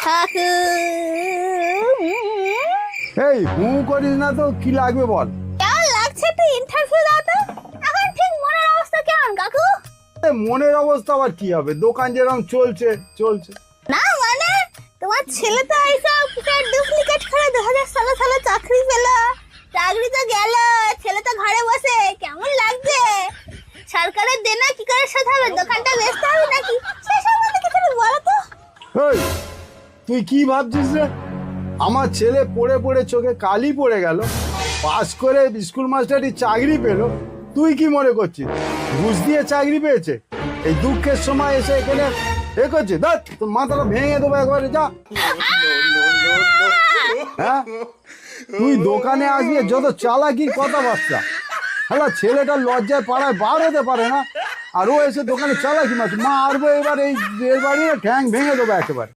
কাকু এই হু করিস না তো, কি লাগবে বল। কেমন লাগছে একটু ইন্টারভিউ দাও তো। এখন ঠিক মনের অবস্থা কেমন কাকু? মনের অবস্থা আবার কি হবে, দোকান যেরকম চলছে চলছে। না মানে তোমার ছেলে তো এইসব ডুপ্লিকেট করে 2016 সালে চাকরি পেল, চাকরি তো গেল, ছেলে তো ঘরে বসে, কেমন লাগছে? সরকারের দেনা কি করে শোধ হবে? দোকানটা বেচতে হবে নাকি? সে সম্বন্ধে কিছু বলো তো। এই তুই কি ভাবছিস রে? আমার ছেলে পড়ে পড়ে চোখে কালি পড়ে গেল, পাস করে স্কুল মাস্টারি চাকরি পেলো, তুই কি মনে করছিস ঘুষ দিয়ে চাকরি পেয়েছে? এই দুঃখের সময় এসে এখানে এ করছিস? দেখ তোর মাথাটা ভেঙে দেবো একবারে, যা। হ্যাঁ, তুই দোকানে আসবি যত চালাকির কথাবার্তা, হ্যাঁ ছেলেটা লজ্জায় পাড়ায় বার হতে পারে না, আর ও এসে দোকানে চালাকি মারছে, মা আরবো এবার এই বাড়ি ঠ্যাং ভেঙে দেবো একেবারে।